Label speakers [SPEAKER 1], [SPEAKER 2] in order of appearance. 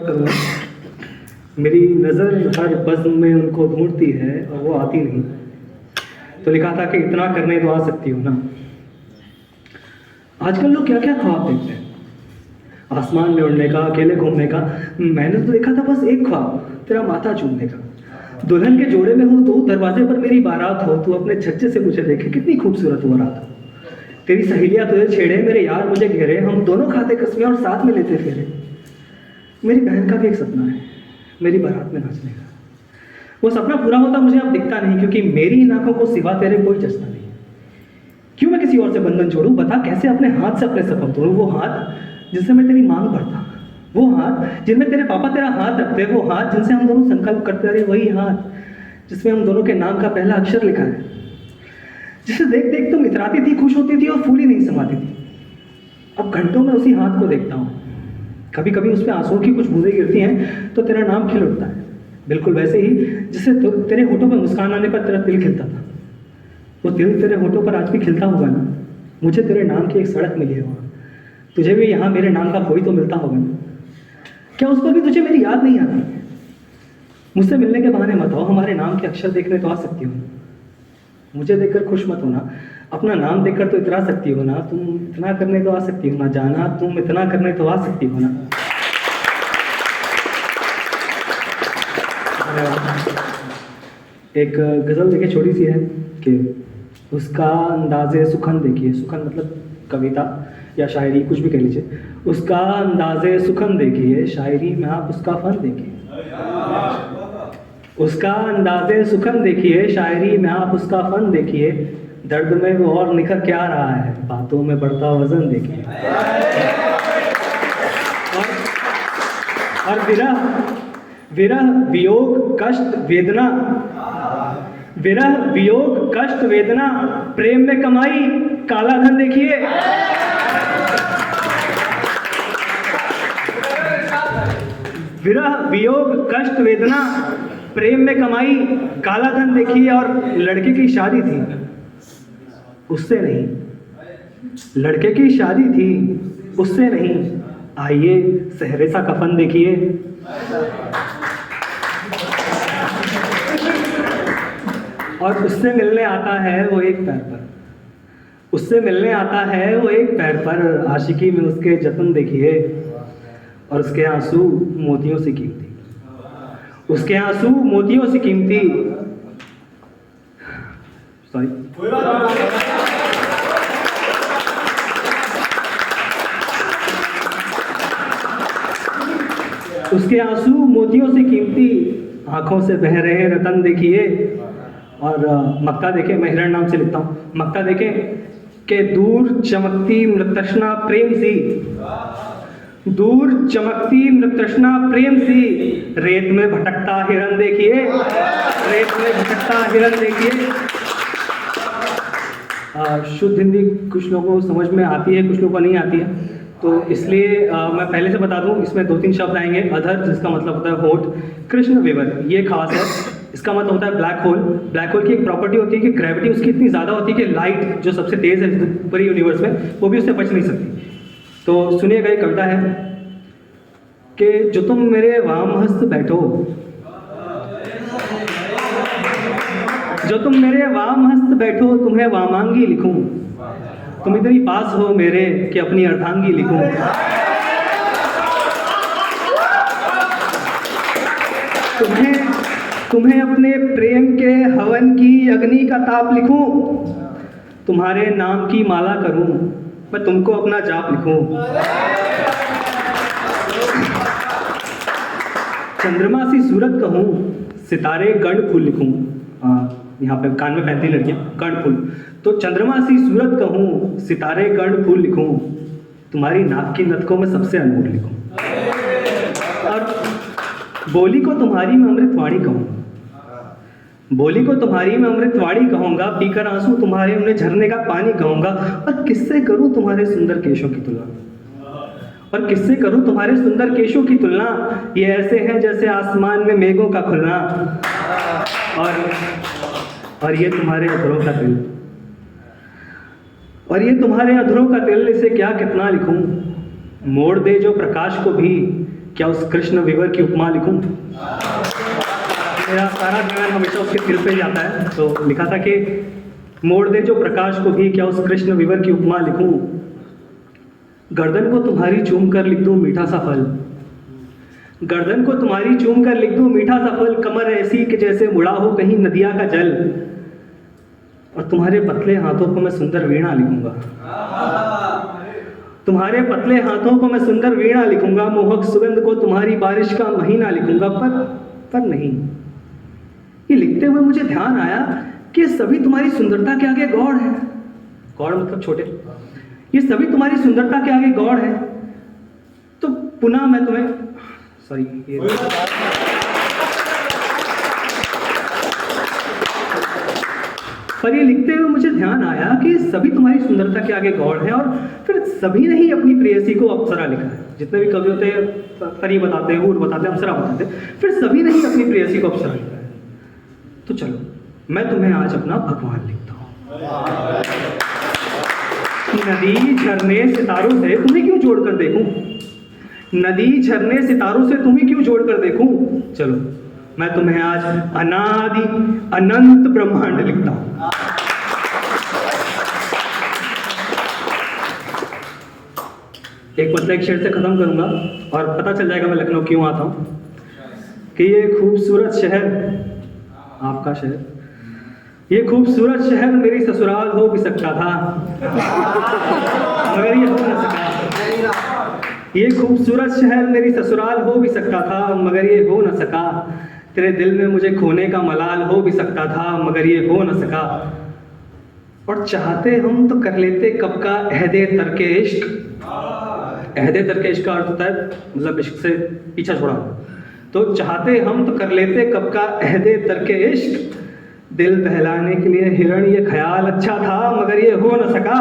[SPEAKER 1] करूँगा। मेरी नज़र हर बज़्म में उनको ढूंढती है और वो आती नहीं। तो लिखा था कि इतना करने तो आ सकती हो ना। आजकल लोग क्या क्या ख्वाब देखते हैं, आसमान में उड़ने का, अकेले घूमने का। मैंने तो देखा था बस एक ख्वाब, तेरा माथा चूमने का। दुल्हन के जोड़े में हूँ तो दरवाजे पर मेरी बारात हो, तू अपने छज्जे से मुझे देखे कितनी खूबसूरत वो रात हो। तेरी सहेलियाँ तुझे छेड़े, मेरे यार मुझे घेरे, हम दोनों खाते कसमें और साथ में लेते फेरे। मेरी बहन का भी एक सपना है, मेरी बारात में नाचने का। वो सपना पूरा होता मुझे अब दिखता नहीं, क्योंकि मेरी इन आंखों को सिवा तेरे कोई चश्मा नहीं। क्यों मैं किसी और से बंधन छोड़ूं, बता कैसे अपने हाथ से अपने सपन तोड़ूं। वो हाथ जिनसे मैं तेरी मांग भरता, वो हाथ जिनमें तेरे पापा तेरा हाथ रखते, वो हाथ जिनसे हम दोनों संकल्प करते रहे, वही हाथ जिसमें हम दोनों के नाम का पहला अक्षर लिखा है, जिसे देख देख तुम इतराती थी, खुश होती थी और फूल ही नहीं समाती थी। अब घंटों में उसी हाथ को देखता हूँ, कभी कभी उसमें आंसुओं की कुछ बूंदें गिरती हैं तो तेरा नाम खिल उठता है, बिल्कुल वैसे ही जिससे तेरे होठों पर मुस्कान आने पर तेरा दिल खिलता था। वो दिल तेरे होठों पर आज भी खिलता होगा ना। मुझे तेरे नाम की एक सड़क मिली है वहाँ, तुझे भी यहाँ मेरे नाम का कोई तो मिलता होगा ना। क्या उस पर भी तुझे मेरी याद नहीं आती? मुझसे मिलने के बहाने मत आओ, हमारे नाम के अक्षर देखने तो आ सकती हो। मुझे देखकर खुश मत होना, अपना नाम देखकर तो इतरा सकती हो ना। तुम इतना करने तो आ सकती हो ना, जाना तुम इतना करने तो आ सकती हो ना। एक गज़ल देखिए, छोटी सी है कि उसका अंदाज़े सुखन देखिए, सुखन मतलब कविता या शायरी, कुछ भी कह लीजिए। उसका अंदाज़े सुखन देखिए, शायरी में आप उसका फन देखिए। उसका अंदाज़े सुखन देखिए, शायरी में आप उसका फन देखिए। दर्द में वो और निखर क्या रहा है, बातों में बढ़ता वजन देखिए। और विरह विरह वियोग कष्ट वेदना, विरह वियोग कष्ट वेदना, प्रेम में कमाई काला धन देखिए। विरह वियोग कष्ट वेदना, प्रेम में कमाई काला धन देखिए। और लड़के की शादी थी, उससे नहीं, लड़के की शादी थी उससे नहीं, आइए सहरे सा कफन देखिए। और उससे मिलने आता है वो एक पैर पर, उससे मिलने आता है वो एक पैर पर, आशिकी में उसके जतन देखिए। और उसके आंसू मोतियों से कीमती, उसके आंसू मोतियों से कीमती। सॉरी, उसके आंसू मोतियों से कीमती, आंखों से बह रहे रतन देखिए। और मक्ता देखें, मैं हिरण नाम से लिखता हूँ। मक्ता देखें कि दूर चमकती मृतृष्णा प्रेम सी, दूर चमकती मृतृष्णा प्रेम सी, रेत में भटकता हिरन देखिए, रेत में भटकता हिरन देखिए। शुद्ध हिंदी कुछ लोगों को समझ में आती है, कुछ लोगों को नहीं आती है, तो इसलिए मैं पहले से बता दूं, इसमें 2-3 शब्द आएंगे। अधर जिसका मतलब होता है होठ, कृष्ण विवर ये खास है, इसका मतलब होता है ब्लैक होल। ब्लैक होल की एक प्रॉपर्टी होती है कि ग्रेविटी उसकी इतनी ज़्यादा होती है कि लाइट जो सबसे तेज़ है पूरे यूनिवर्स में, वो भी उससे बच नहीं सकती। तो सुनिएगा, एक कविता है कि जो तुम मेरे वाम हस्त बैठो, जो तुम मेरे वाम हस्त बैठो, तुम्हें वामांगी लिखूं, तुम इतनी पास हो मेरे कि अपनी अर्धांगी लिखूं। तुम्हें अपने प्रेम के हवन की अग्नि का ताप लिखूं, तुम्हारे नाम की माला करूं, मैं तुमको अपना जाप लिखूं। चंद्रमा सी सूरत कहूं, सितारे गण फूल लिखूं। यहाँ पे कान में पहनती लड़कियां गण फूल, तो चंद्रमा सी सूरत कहूं, सितारे गण फूल लिखूं, तुम्हारी नाक की नथ को मैं सबसे अनमोल लिखूं। और बोली को तुम्हारी मैं अमृतवाणी कहूँ, बोली को तुम्हारी मैं अमृतवाणी कहूँगा, पीकर आंसू तुम्हारे उन्हें झरने का पानी कहूँगा। और किससे करूँ तुम्हारे सुंदर केशों की तुलना, और किससे करूँ तुम्हारे सुंदर केशों की तुलना, ये ऐसे हैं जैसे आसमान में मेघों का खुलना। और ये तुम्हारे अधरों का तिल, और ये तुम्हारे अधरों का तिल, इसे क्या कितना लिखूं। मोड़ दे जो प्रकाश को भी, क्या उस कृष्ण विवर की उपमा लिखूं? मेरा सारा ध्यान हमेशा उसके सिर पे जाता है, तो लिखा था कि मोड़ दे जो प्रकाश को भी, क्या उस कृष्ण विवर की उपमा लिखूं? गर्दन को तुम्हारी चूम कर लिख दूं मीठा सा फल, गर्दन को तुम्हारी चूम कर लिख दूं मीठा सा फल, कमर ऐसी कि जैसे मुड़ा हो कहीं नदिया का जल, और तुम्हारे पतले हाथों को मैं सुंदर वीणा लिखूंगा, तुम्हारे पतले हाथों को मैं सुंदर वीणा लिखूंगा, मोहक सुगंध को तुम्हारी बारिश का महीना लिखूंगा। पर नहीं, ये लिखते हुए मुझे ध्यान आया कि सभी तुम्हारी सुंदरता के आगे गौड़ है। गौड़ मतलब छोटे। ये सभी तुम्हारी सुंदरता के आगे गौड़ है। तो पुनः मैं तुम्हें पर ये लिखते हुए मुझे ध्यान आया कि सभी तुम्हारी सुंदरता के आगे गौड़ है, और फिर सभी ने ही अपनी प्रेयसी को अप्सरा लिखा है। जितने भी कवि होते हैं, परी बताते हैं, हूर बताते हैं, अप्सरा बताते हैं, फिर सभी ने ही अपनी प्रेयसी को अप्सरा लिखा है। तो चलो मैं तुम्हें आज अपना भगवान लिखता हूँ। नदी झरने सितारों से तुम्हें क्यों जोड़कर देखूं, नदी झरने सितारों से तुम्हें क्यों जोड़कर देखूं। चलो मैं तुम्हें आज अनादि अनंत ब्रह्मांड लिखता हूं। एक मतलब एक शेर से खत्म करूंगा और पता चल जाएगा मैं लखनऊ क्यों आता हूं। कि ये खूबसूरत शहर, आपका शहर, ये खूबसूरत शहर मेरी ससुराल हो भी सकता था, मगर ये हो न सका। ये खूबसूरत शहर मेरी ससुराल हो भी सकता था, मगर ये हो न सका। तेरे दिल में मुझे खोने का मलाल हो भी सकता था, मगर ये हो न सका। और चाहते हम तो कर लेते कब का अहदे तरके इश्क। अहदे तरके इश्क का अर्थ होता है मतलब इश्क से पीछा छोड़ा। तो चाहते हम तो कर लेते कब का अहदे तरके इश्क। दिल बहलाने के लिए हिरण ये ख्याल अच्छा था, मगर ये हो न सका।